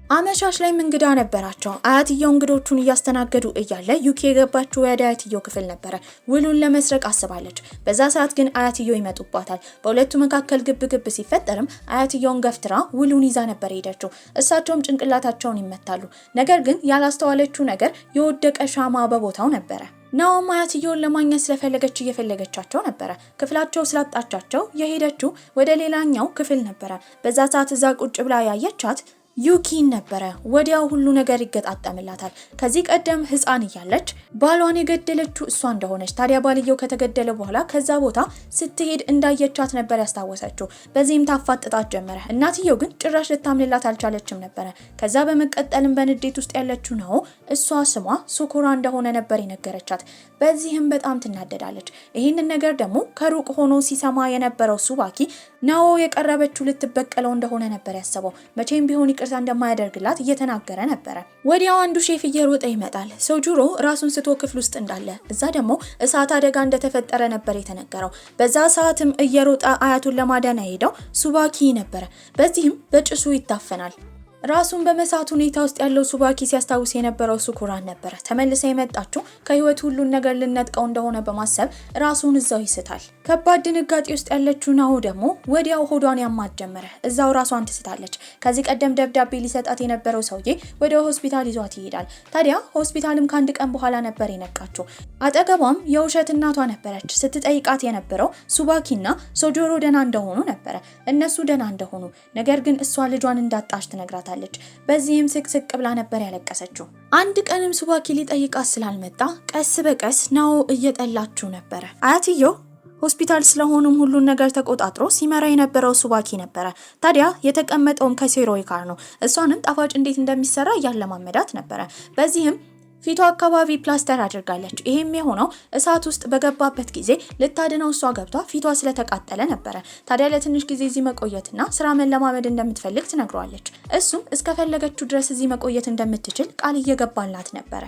አመሻሽ ላይ እንግዳ ነበራቸው። አያትየው እንግዶቹን እያስተናገዱ እያለ ዩኪ የገባችው ወደ አያትየው ክፍል ነበረ። ውሉን ለመስረቅ አስባለች። በዛ ሰዓት ግን አያትየው ይመጡባታል። በሁለቱ መካከል ግብ ሲፈጠርም አያትየውን ገፍትራ ውሉን ይዛ ነበር ሄደችው። እሳቸውም ጭንቅላታቸውን ይመታሉ። ነገር ግን ያላስተዋለችው ነገር የወደቀ ሻማ በቦታው ነበረ። ናኦም አያትየውን ለማግኘት ስለፈለገች እየፈለገቻቸው ነበረ። ክፍላቸው ስላጣቻቸው የሄደችው ወደ ሌላኛው ክፍል ነበረ። በዛ ሰዓት እዛ ቁጭ ብላ ያየቻት ዩኪን ነበረ። ወዲያው ሁሉ ነገር ይገጣጠምላታል። ከዚህ ቀደም ህፃን እያለች ባሏን የገደለችው እሷ እንደሆነች፣ ታዲያ ባልየው ከተገደለ በኋላ ከዛ ቦታ ስትሄድ እንዳየቻት ነበር ያስታወሰችው። በዚህም ታፋጥጣት ጀመረ። እናትየው ግን ጭራሽ ልታምንላት አልቻለችም ነበረ። ከዛ በመቀጠልም በንዴት ውስጥ ያለችው ናኦ እሷ ስሟ ሱኩራ እንደሆነ ነበር የነገረቻት። በዚህም በጣም ትናደዳለች። ይህንን ነገር ደግሞ ከሩቅ ሆኖ ሲሰማ የነበረው ሱባኪ ናኦ የቀረበችው ልትበቀለው እንደሆነ ነበር ያሰበው። መቼም ቢሆን ይቅርታ እንደማያደርግላት እየተናገረ ነበረ። ወዲያው አንዱ ሼፍ እየሮጠ ይመጣል። ሶጆሮ ራሱን ስቶ ክፍል ውስጥ እንዳለ፣ እዛ ደግሞ እሳት አደጋ እንደተፈጠረ ነበር የተነገረው። በዛ ሰዓትም እየሮጠ አያቱን ለማዳን ሄደው ሱባኪ ነበረ። በዚህም በጭሱ ይታፈናል። ራሱን በመሳት ሁኔታ ውስጥ ያለው ሱባኪ ሲያስታውስ የነበረው ሱኩራን ነበረ። ተመልሳ የመጣችው ከህይወት ሁሉን ነገር ልነጥቀው እንደሆነ በማሰብ ራሱን እዛው ይስታል። ከባድ ድንጋጤ ውስጥ ያለችው ናኦ ደግሞ ወዲያው ሆዷን ያማት ጀመረ። እዛው ራሷን ትስታለች። ከዚህ ቀደም ደብዳቤ ሊሰጣት የነበረው ሰውዬ ወደ ሆስፒታል ይዟት ይሄዳል። ታዲያ ሆስፒታልም ከአንድ ቀን በኋላ ነበር የነቃችው። አጠገቧም የውሸት እናቷ ነበረች። ስትጠይቃት የነበረው ሱባኪና ሶጆሮ ደህና እንደሆኑ ነበረ። እነሱ ደህና እንደሆኑ፣ ነገር ግን እሷ ልጇን እንዳጣች ትነግራታለች። በዚህም ስቅስቅ ብላ ነበር ያለቀሰችው። አንድ ቀንም ሱባኪ ሊጠይቃት ስላልመጣ ቀስ በቀስ ናኦ እየጠላችው ነበረ። አያትየው ሆስፒታል ስለሆኑም ሁሉን ነገር ተቆጣጥሮ ሲመራ የነበረው ሱባኪ ነበረ። ታዲያ የተቀመጠውም ከሴሮይ ጋር ነው። እሷንም ጣፋጭ እንዴት እንደሚሰራ እያለማመዳት ነበረ። በዚህም ፊቷ አካባቢ ፕላስተር አድርጋለች። ይሄም የሆነው እሳት ውስጥ በገባበት ጊዜ ልታድነው እሷ ገብቷ ፊቷ ስለተቃጠለ ነበረ። ታዲያ ለትንሽ ጊዜ እዚህ መቆየትና ስራ መለማመድ እንደምትፈልግ ትነግሯለች። እሱም እስከፈለገችው ድረስ እዚህ መቆየት እንደምትችል ቃል እየገባላት ነበረ።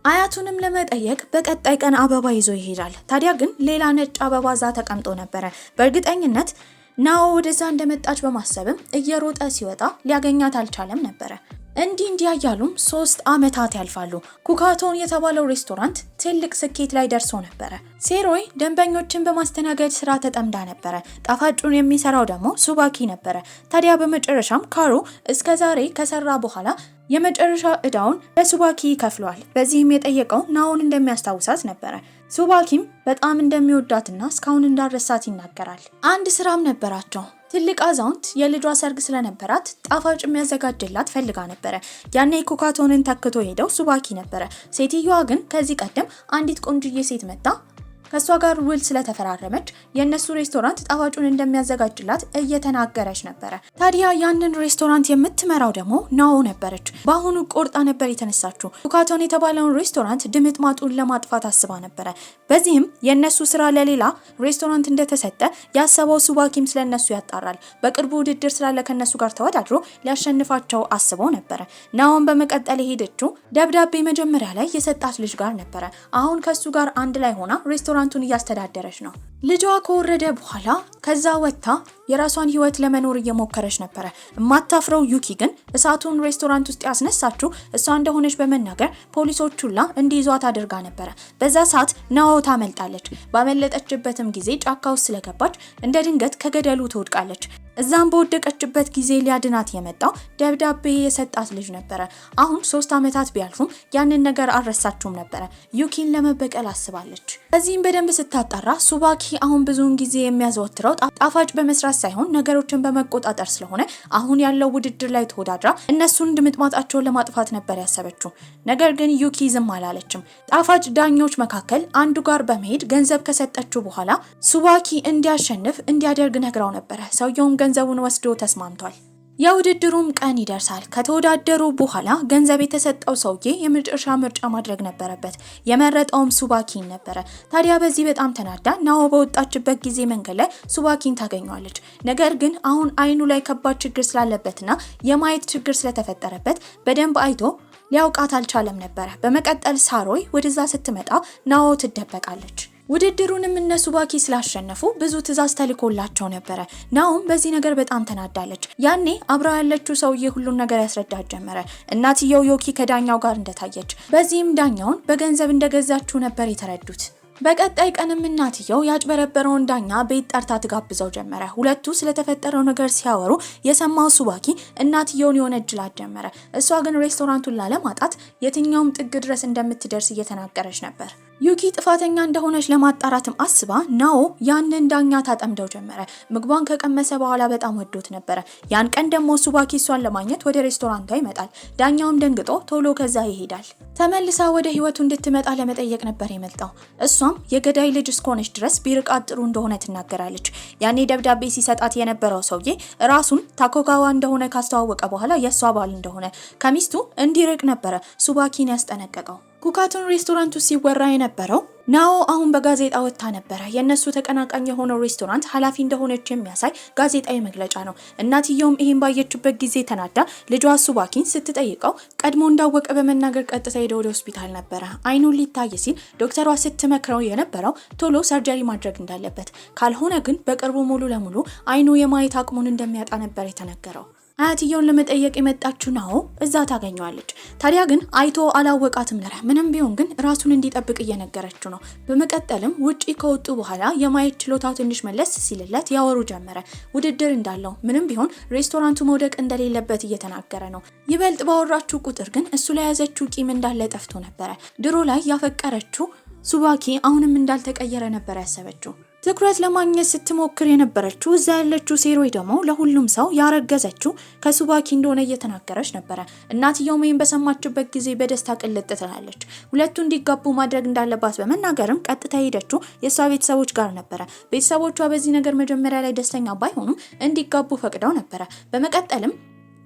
አያቱንም ለመጠየቅ በቀጣይ ቀን አበባ ይዞ ይሄዳል። ታዲያ ግን ሌላ ነጭ አበባ እዛ ተቀምጦ ነበረ። በእርግጠኝነት ናኦ ወደዛ እንደመጣች በማሰብም እየሮጠ ሲወጣ ሊያገኛት አልቻለም ነበረ። እንዲህ ያያሉም 3 አመታት ያልፋሉ። ኩካቶን የተባለው ሬስቶራንት ትልቅ ስኬት ላይ ደርሶ ነበረ። ሴሮይ ደንበኞችን በማስተናገድ ስራ ተጠምዳ ነበረ። ጣፋጩን የሚሰራው ደግሞ ሱባኪ ነበረ። ታዲያ በመጨረሻም ካሮ እስከዛሬ ከሰራ በኋላ የመጨረሻ እዳውን ለሱባኪ ይከፍለዋል። በዚህም የጠየቀው ናኦን እንደሚያስታውሳት ነበረ። ሱባኪም በጣም እንደሚወዳትና እስካሁን እንዳረሳት ይናገራል። አንድ ስራም ነበራቸው። ትልቅ አዛውንት የልጇ ሰርግ ስለነበራት ጣፋጭ የሚያዘጋጅላት ፈልጋ ነበረ። ያኔ ኩካቶንን ተክቶ ሄደው ሱባኪ ነበረ። ሴትዮዋ ግን ከዚህ ቀደም አንዲት ቆንጅዬ ሴት መጣ ከሷ ጋር ውል ስለተፈራረመች የነሱ ሬስቶራንት ጣፋጩን እንደሚያዘጋጅላት እየተናገረች ነበር። ታዲያ ያንን ሬስቶራንት የምትመራው ደግሞ ናኦ ነበረች። በአሁኑ ቆርጣ ነበር የተነሳችው። ኩካቶን የተባለውን ሬስቶራንት ድምጥማጡን ለማጥፋት አስባ ነበር። በዚህም የነሱ ስራ ለሌላ ሬስቶራንት እንደተሰጠ ያሰበው ሱባኪም ስለነሱ ያጣራል። በቅርቡ ውድድር ስላለ ከነሱ ጋር ተወዳድሮ ሊያሸንፋቸው አስበው ነበር። ናኦን በመቀጠል ሄደችው ደብዳቤ መጀመሪያ ላይ የሰጣት ልጅ ጋር ነበር። አሁን ከሱ ጋር አንድ ላይ ሆና ሬስቶራንቱን እያስተዳደረች ነው። ልጇ ከወረደ በኋላ ከዛ ወጥታ የራሷን ህይወት ለመኖር እየሞከረች ነበር። የማታፍረው ዩኪ ግን እሳቱን ሬስቶራንት ውስጥ ያስነሳችው እሷ እንደሆነች በመናገር ፖሊሶቹላ እንዲይዟት አድርጋ ነበር። በዛ ሰዓት ናኦ ታመልጣለች። ባመለጠችበትም ጊዜ ጫካ ውስጥ ስለገባች እንደ ድንገት ከገደሉ ትወድቃለች። እዛም በወደቀችበት ጊዜ ሊያድናት የመጣው ደብዳቤ የሰጣት ልጅ ነበር። አሁን 3 ዓመታት ቢያልፉም ያንን ነገር አልረሳችውም ነበር። ዩኪን ለመበቀል አስባለች። በዚህም በደንብ ስታጣራ ሱባኪ አሁን ብዙውን ጊዜ የሚያዘወትረው ጣፋጭ በመስራት ሳይሆን ነገሮችን በመቆጣጠር ስለሆነ አሁን ያለው ውድድር ላይ ተወዳድራ እነሱን ድምጥማጣቸውን ለማጥፋት ነበር ያሰበችው። ነገር ግን ዩኪ ዝም አላለችም። ጣፋጭ ዳኞች መካከል አንዱ ጋር በመሄድ ገንዘብ ከሰጠችው በኋላ ሱባኪ እንዲያሸንፍ እንዲያደርግ ነግራው ነበር። ሰውየውም ገንዘቡን ወስዶ ተስማምቷል። የውድድሩም ቀን ይደርሳል። ከተወዳደሩ በኋላ ገንዘብ የተሰጠው ሰውዬ የመጨረሻ ምርጫ ማድረግ ነበረበት። የመረጠውም ሱባኪን ነበረ። ታዲያ በዚህ በጣም ተናዳ ናኦ በወጣችበት ጊዜ መንገድ ላይ ሱባኪን ታገኘዋለች። ነገር ግን አሁን አይኑ ላይ ከባድ ችግር ስላለበትና የማየት ችግር ስለተፈጠረበት በደንብ አይቶ ሊያውቃት አልቻለም ነበረ። በመቀጠል ሳሮይ ወደዛ ስትመጣ ናኦ ትደበቃለች። ውድድሩንም እነ ሱባኪ ስላሸነፉ ብዙ ትዕዛዝ ተልኮላቸው ነበረ። ናኦም በዚህ ነገር በጣም ተናዳለች። ያኔ አብራ ያለችው ሰውዬ ሁሉን ነገር ያስረዳት ጀመረ። እናትየው ዮኪ ከዳኛው ጋር እንደታየች፣ በዚህም ዳኛውን በገንዘብ እንደገዛችው ነበር የተረዱት። በቀጣይ ቀንም እናትየው ያጭበረበረውን ዳኛ ቤት ጠርታ ትጋብዘው ጀመረ። ሁለቱ ስለተፈጠረው ነገር ሲያወሩ የሰማው ሱባኪ እናትየውን የወነጅላት ጀመረ። እሷ ግን ሬስቶራንቱን ላለማጣት የትኛውም ጥግ ድረስ እንደምትደርስ እየተናገረች ነበር። ዩኪ ጥፋተኛ እንደሆነች ለማጣራትም አስባ ናኦ ያንን ዳኛ ታጠምደው ጀመረ። ምግቧን ከቀመሰ በኋላ በጣም ወዶት ነበረ። ያን ቀን ደግሞ ሱባኪ እሷን ለማግኘት ወደ ሬስቶራንቷ ይመጣል። ዳኛውም ደንግጦ ቶሎ ከዛ ይሄዳል። ተመልሳ ወደ ህይወቱ እንድትመጣ ለመጠየቅ ነበር የመጣው። እሷም የገዳይ ልጅ እስከሆነች ድረስ ቢርቃት ጥሩ እንደሆነ ትናገራለች። ያኔ ደብዳቤ ሲሰጣት የነበረው ሰውዬ ራሱን ታኮጋዋ እንደሆነ ካስተዋወቀ በኋላ የሷ ባል እንደሆነ ከሚስቱ እንዲርቅ ነበረ ሱባኪን ያስጠነቀቀው። ኩካቶን ሬስቶራንቱ ሲወራ የነበረው ናኦ አሁን በጋዜጣ ወጥታ ነበረ። የነሱ ተቀናቃኝ የሆነው ሬስቶራንት ኃላፊ እንደሆነች የሚያሳይ ጋዜጣዊ መግለጫ ነው። እናትየውም ይሄን ባየችበት ጊዜ ተናዳ ልጇ ሱባኪን ስትጠይቀው ቀድሞ እንዳወቀ በመናገር ቀጥታ ሄደ ወደ ሆስፒታል ነበረ። አይኑን ሊታይ ሲል ዶክተሯ ስትመክረው የነበረው ቶሎ ሰርጀሪ ማድረግ እንዳለበት፣ ካልሆነ ግን በቅርቡ ሙሉ ለሙሉ አይኑ የማየት አቅሙን እንደሚያጣ ነበር የተነገረው። አያትየውን ለመጠየቅ የመጣችው ናኦ እዛ ታገኘዋለች። ታዲያ ግን አይቶ አላወቃትም ነበር። ምንም ቢሆን ግን ራሱን እንዲጠብቅ እየነገረችው ነው። በመቀጠልም ውጪ ከወጡ በኋላ የማየት ችሎታው ትንሽ መለስ ሲልለት ያወሩ ጀመረ። ውድድር እንዳለው ምንም ቢሆን ሬስቶራንቱ መውደቅ እንደሌለበት እየተናገረ ነው። ይበልጥ ባወራችው ቁጥር ግን እሱ ላይ ያዘችው ቂም እንዳለ ጠፍቶ ነበረ። ድሮ ላይ ያፈቀረችው ሱባኪ አሁንም እንዳልተቀየረ ነበር ያሰበችው። ትኩረት ለማግኘት ስትሞክር የነበረችው እዛ ያለችው ሴሮይ ደግሞ ለሁሉም ሰው ያረገዘችው ከሱባኪ እንደሆነ እየተናገረች ነበረ። እናትየው ምን በሰማችበት ጊዜ በደስታ ቅልጥ ትላለች። ሁለቱ እንዲጋቡ ማድረግ እንዳለባት በመናገርም ቀጥታ ሄደችው የሷ ቤተሰቦች ጋር ነበረ። ቤተሰቦቿ በዚህ ነገር መጀመሪያ ላይ ደስተኛ ባይሆኑም እንዲጋቡ ፈቅደው ነበረ። በመቀጠልም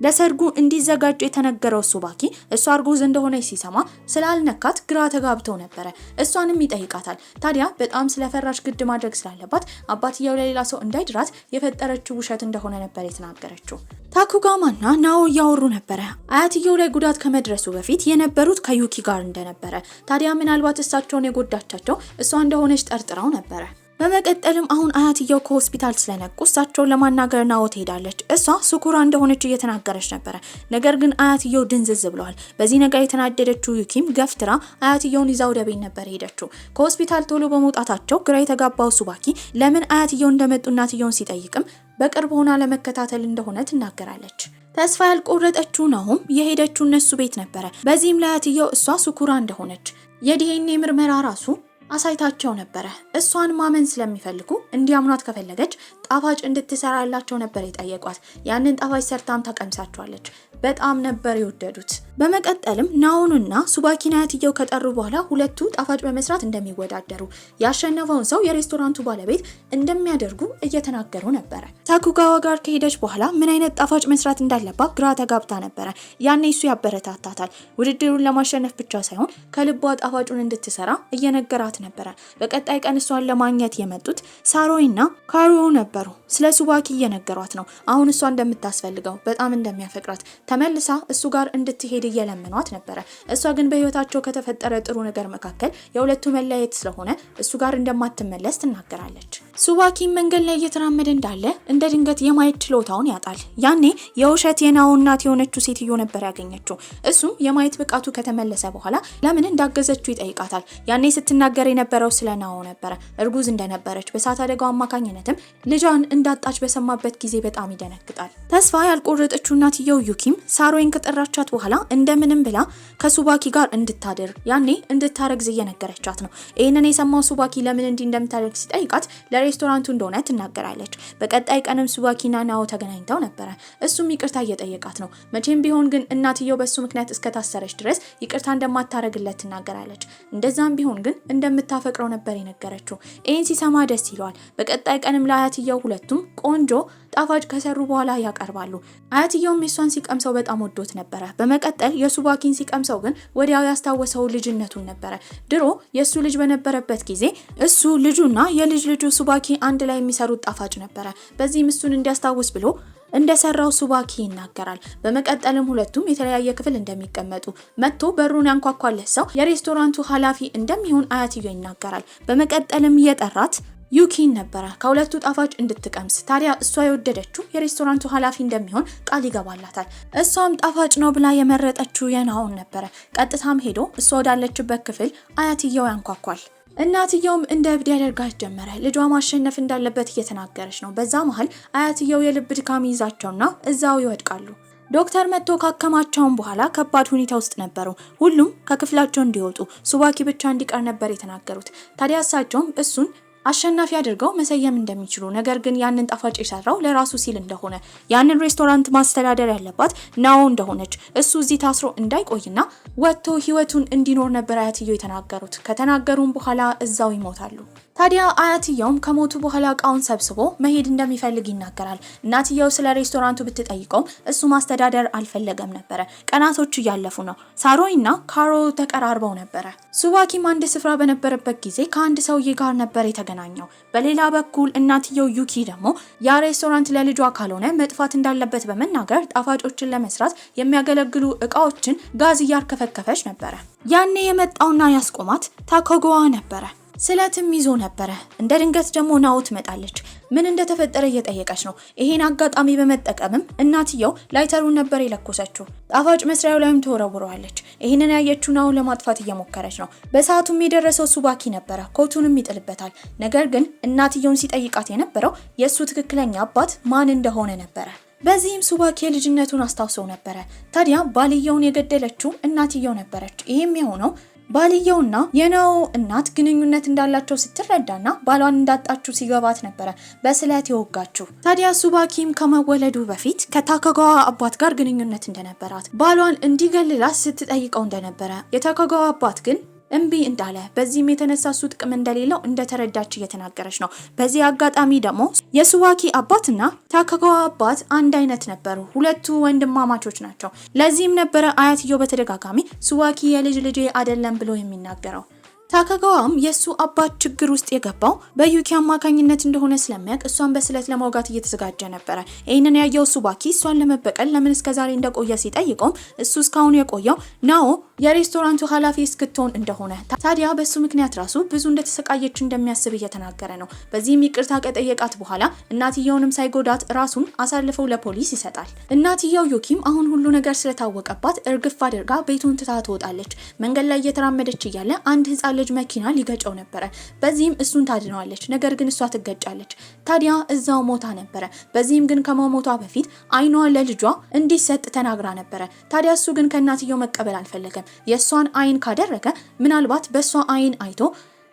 ለሰርጉ እንዲዘጋጅ የተነገረው ሱባኪ እሷ እርጉዝ እንደሆነች ሲሰማ ስላልነካት ግራ ተጋብተው ነበረ። እሷንም ይጠይቃታል። ታዲያ በጣም ስለፈራች ግድ ማድረግ ስላለባት አባትየው ለሌላ ሰው እንዳይድራት የፈጠረችው ውሸት እንደሆነ ነበር የተናገረችው። ታኩጋማና ናኦ እያወሩ ነበረ። አያትየው ላይ ጉዳት ከመድረሱ በፊት የነበሩት ከዩኪ ጋር እንደነበረ፣ ታዲያ ምናልባት እሳቸውን የጎዳቻቸው እሷ እንደሆነች ጠርጥረው ነበረ። በመቀጠልም አሁን አያትየው ከሆስፒታል ስለነቁ እሳቸውን ለማናገር ናኦ ትሄዳለች። እሷ ሱኩራ እንደሆነች እየተናገረች ነበረ። ነገር ግን አያትየው ድንዝዝ ብለዋል። በዚህ ነገር የተናደደችው ዩኪም ገፍትራ አያትየውን ይዛ ወደ ቤት ነበር ሄደችው። ከሆስፒታል ቶሎ በመውጣታቸው ግራ የተጋባው ሱባኪ ለምን አያትየው እንደመጡ እናትየውን ሲጠይቅም በቅርብ ሆና ለመከታተል እንደሆነ ትናገራለች። ተስፋ ያልቆረጠችው ናኦም የሄደችው እነሱ ቤት ነበረ። በዚህም ለአያትየው እሷ ሱኩራ እንደሆነች የዲኤንኤ ምርመራ ራሱ አሳይታቸው ነበረ። እሷን ማመን ስለሚፈልጉ እንዲያምኗት ከፈለገች ጣፋጭ እንድትሰራላቸው ነበር የጠየቋት። ያንን ጣፋጭ ሰርታም ታቀምሳቸዋለች። በጣም ነበር የወደዱት። በመቀጠልም ናኦንና ሱባኪን አያትየው ከጠሩ በኋላ ሁለቱ ጣፋጭ በመስራት እንደሚወዳደሩ ያሸነፈውን ሰው የሬስቶራንቱ ባለቤት እንደሚያደርጉ እየተናገሩ ነበረ። ታኩጋዋ ጋር ከሄደች በኋላ ምን አይነት ጣፋጭ መስራት እንዳለባት ግራ ተጋብታ ነበረ። ያኔ እሱ ያበረታታታል። ውድድሩን ለማሸነፍ ብቻ ሳይሆን ከልቧ ጣፋጩን እንድትሰራ እየነገራት ነበረ። በቀጣይ ቀን እሷን ለማግኘት የመጡት ሳሮይና ካሮ ነበሩ። ስለ ሱባኪ እየነገሯት ነው። አሁን እሷ እንደምታስፈልገው በጣም እንደሚያፈቅራት ተመልሳ እሱ ጋር እንድትሄድ እየለመኗት ነበረ። እሷ ግን በህይወታቸው ከተፈጠረ ጥሩ ነገር መካከል የሁለቱ መለያየት ስለሆነ እሱ ጋር እንደማትመለስ ትናገራለች። ሱባኪ መንገድ ላይ እየተራመደ እንዳለ እንደ ድንገት የማየት ችሎታውን ያጣል። ያኔ የውሸት የናኦ እናት የሆነችው ሴትዮ ነበር ያገኘችው። እሱም የማየት ብቃቱ ከተመለሰ በኋላ ለምን እንዳገዘችው ይጠይቃታል። ያኔ ስትናገር የነበረው ስለ ናኦ ነበረ። እርጉዝ እንደነበረች በእሳት አደጋው አማካኝነትም ልጇን እንዳጣች በሰማበት ጊዜ በጣም ይደነግጣል። ተስፋ ያልቆረጠችው እናትየው ዩኪም ሳሮይን ከጠራቻት በኋላ እንደምንም ብላ ከሱባኪ ጋር እንድታደር ያኔ እንድታረግዝ እየነገረቻት ነው። ይህንን የሰማው ሱባኪ ለምን እንዲህ እንደምታደርግ ሲጠይቃት ለሬስቶራንቱ እንደሆነ ትናገራለች። በቀጣይ ቀንም ሱባኪና ናኦ ተገናኝተው ነበረ። እሱም ይቅርታ እየጠየቃት ነው። መቼም ቢሆን ግን እናትየው በሱ ምክንያት እስከታሰረች ድረስ ይቅርታ እንደማታረግለት ትናገራለች። እንደዛም ቢሆን ግን እንደምታፈቅረው ነበር የነገረችው። ይህን ሲሰማ ደስ ይለዋል። በቀጣይ ቀንም ለአያትየው ሁለቱም ቆንጆ ጣፋጭ ከሰሩ በኋላ ያቀርባሉ። አያትየውም የሷን ሲቀምሰው በጣም ወዶት ነበረ። በመቀጠል የሱባኪን ሲቀምሰው ግን ወዲያው ያስታወሰው ልጅነቱን ነበረ። ድሮ የሱ ልጅ በነበረበት ጊዜ እሱ ልጁና የልጅ ልጁ ሱባኪ አንድ ላይ የሚሰሩት ጣፋጭ ነበረ። በዚህም እሱን እንዲያስታውስ ብሎ እንደሰራው ሱባኪ ይናገራል። በመቀጠልም ሁለቱም የተለያየ ክፍል እንደሚቀመጡ መጥቶ በሩን ያንኳኳለት ሰው የሬስቶራንቱ ኃላፊ እንደሚሆን አያትየው ይናገራል። በመቀጠልም የጠራት ዩኪን ነበረ ከሁለቱ ጣፋጭ እንድትቀምስ። ታዲያ እሷ የወደደችው የሬስቶራንቱ ኃላፊ እንደሚሆን ቃል ይገባላታል። እሷም ጣፋጭ ነው ብላ የመረጠችው የናኦን ነበረ። ቀጥታም ሄዶ እሷ ወዳለችበት ክፍል አያትየው ያንኳኳል። እናትየውም እንደ እብድ ያደርጋት ጀመረ። ልጇ ማሸነፍ እንዳለበት እየተናገረች ነው። በዛ መሀል አያትየው የልብ ድካም ይዛቸውና እዛው ይወድቃሉ። ዶክተር መጥቶ ካከማቸውን በኋላ ከባድ ሁኔታ ውስጥ ነበሩ። ሁሉም ከክፍላቸው እንዲወጡ ሱባኪ ብቻ እንዲቀር ነበር የተናገሩት። ታዲያ እሳቸውም እሱን አሸናፊ አድርገው መሰየም እንደሚችሉ፣ ነገር ግን ያንን ጣፋጭ የሰራው ለራሱ ሲል እንደሆነ፣ ያንን ሬስቶራንት ማስተዳደር ያለባት ናኦ እንደሆነች፣ እሱ እዚህ ታስሮ እንዳይቆይና ወጥቶ ህይወቱን እንዲኖር ነበር አያትየው የተናገሩት። ከተናገሩም በኋላ እዛው ይሞታሉ። ታዲያ አያትየውም ከሞቱ በኋላ እቃውን ሰብስቦ መሄድ እንደሚፈልግ ይናገራል። እናትየው ስለ ሬስቶራንቱ ብትጠይቀውም እሱ ማስተዳደር አልፈለገም ነበረ። ቀናቶች እያለፉ ነው። ሳሮይና ካሮ ተቀራርበው ነበረ። ሱባኪም አንድ ስፍራ በነበረበት ጊዜ ከአንድ ሰውዬ ጋር ነበር የተገናኘው። በሌላ በኩል እናትየው ዩኪ ደግሞ ያ ሬስቶራንት ለልጇ ካልሆነ መጥፋት እንዳለበት በመናገር ጣፋጮችን ለመስራት የሚያገለግሉ እቃዎችን ጋዝ እያርከፈከፈች ነበረ። ያኔ የመጣውና ያስቆማት ታኮጋዋ ነበረ። ስለትም ይዞ ነበረ። እንደ ድንገት ደግሞ ናኦ ትመጣለች። ምን እንደተፈጠረ እየጠየቀች ነው። ይሄን አጋጣሚ በመጠቀምም እናትየው ላይተሩን ነበር የለኮሰችው። ጣፋጭ መስሪያው ላይም ተወረውረዋለች። ይሄንን ያየችው ናኦ ለማጥፋት እየሞከረች ነው። በሰዓቱም የደረሰው ሱባኪ ነበረ። ኮቱንም ይጥልበታል። ነገር ግን እናትየውን ሲጠይቃት የነበረው የእሱ ትክክለኛ አባት ማን እንደሆነ ነበረ። በዚህም ሱባኪ የልጅነቱን አስታውሰው ነበረ። ታዲያ ባልየውን የገደለችው እናትየው ነበረች። ይሄም የሆነው ባልየውና የናኦ እናት ግንኙነት እንዳላቸው ስትረዳና ባሏን እንዳጣችው ሲገባት ነበረ በስለት የወጋችው። ታዲያ ሱባኪም ከመወለዱ በፊት ከታኮጋዋ አባት ጋር ግንኙነት እንደነበራት ባሏን እንዲገልላት ስትጠይቀው እንደነበረ የታኮጋዋ አባት ግን እምቢ እንዳለ፣ በዚህም የተነሳ እሱ ጥቅም እንደሌለው እንደተረዳች እየተናገረች ነው። በዚህ አጋጣሚ ደግሞ የሱባኪ አባትና ታኮጋዋ አባት አንድ አይነት ነበሩ። ሁለቱ ወንድማማቾች ናቸው። ለዚህም ነበረ አያትየው በተደጋጋሚ ሱባኪ የልጅ ልጄ አይደለም ብሎ የሚናገረው። ታኮጋዋም የሱ አባት ችግር ውስጥ የገባው በዩኪ አማካኝነት እንደሆነ ስለሚያውቅ እሷን በስለት ለማውጋት እየተዘጋጀ ነበረ። ይህንን ያየው ሱባኪ እሷን ለመበቀል ለምን እስከዛሬ እንደቆየ ሲጠይቀውም እሱ እስካሁን የቆየው ናኦ የሬስቶራንቱ ኃላፊ እስክትሆን እንደሆነ፣ ታዲያ በሱ ምክንያት ራሱ ብዙ እንደተሰቃየች እንደሚያስብ እየተናገረ ነው። በዚህም ይቅርታ ከጠየቃት በኋላ እናትየውንም ሳይጎዳት ራሱን አሳልፈው ለፖሊስ ይሰጣል። እናትየው ዩኪም አሁን ሁሉ ነገር ስለታወቀባት እርግፍ አድርጋ ቤቱን ትታ ትወጣለች። መንገድ ላይ እየተራመደች እያለ አንድ ህፃን ልጅ መኪና ሊገጨው ነበረ። በዚህም እሱን ታድነዋለች። ነገር ግን እሷ ትገጫለች። ታዲያ እዛው ሞታ ነበረ። በዚህም ግን ከመሞቷ በፊት አይኗ ለልጇ እንዲሰጥ ተናግራ ነበረ። ታዲያ እሱ ግን ከእናትየው መቀበል አልፈለገም። የሷን አይን ካደረገ ምናልባት በሷ አይን አይቶ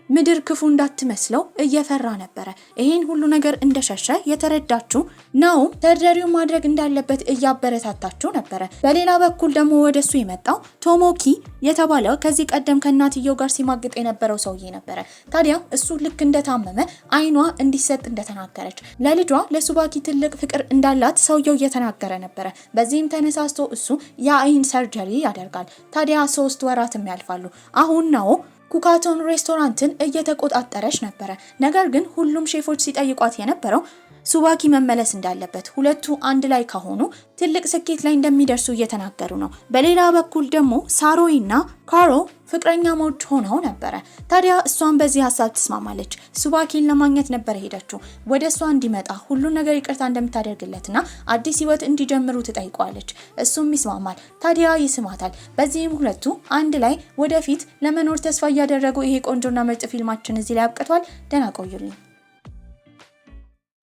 ምድር ክፉ እንዳትመስለው እየፈራ ነበረ። ይሄን ሁሉ ነገር እንደሸሸ የተረዳችው ናኦም ሰርጀሪውን ማድረግ እንዳለበት እያበረታታችው ነበረ። በሌላ በኩል ደግሞ ወደሱ የመጣው ቶሞኪ የተባለው ከዚህ ቀደም ከእናትየው ጋር ሲማግጥ የነበረው ሰውዬ ነበረ። ታዲያ እሱ ልክ እንደታመመ አይኗ እንዲሰጥ እንደተናገረች ለልጇ ለሱባኪ ትልቅ ፍቅር እንዳላት ሰውየው እየተናገረ ነበረ። በዚህም ተነሳስቶ እሱ የአይን ሰርጀሪ ያደርጋል። ታዲያ 3 ወራትም ያልፋሉ። አሁን ነው ኩካቶን ሬስቶራንትን እየተቆጣጠረች ነበረ። ነገር ግን ሁሉም ሼፎች ሲጠይቋት የነበረው ሱባኪ መመለስ እንዳለበት፣ ሁለቱ አንድ ላይ ከሆኑ ትልቅ ስኬት ላይ እንደሚደርሱ እየተናገሩ ነው። በሌላ በኩል ደግሞ ሳሮይና ካሮ ፍቅረኛሞች ሆነው ነበረ። ታዲያ እሷን በዚህ ሀሳብ ትስማማለች። ሱባኪን ለማግኘት ነበረ ሄደችው። ወደ እሷ እንዲመጣ ሁሉን ነገር ይቅርታ እንደምታደርግለትና አዲስ ህይወት እንዲጀምሩ ትጠይቀዋለች። እሱም ይስማማል። ታዲያ ይስማታል። በዚህም ሁለቱ አንድ ላይ ወደፊት ለመኖር ተስፋ እያደረጉ ይሄ ቆንጆና ምርጥ ፊልማችን እዚህ ላይ አብቅቷል። ደህና ቆዩልኝ።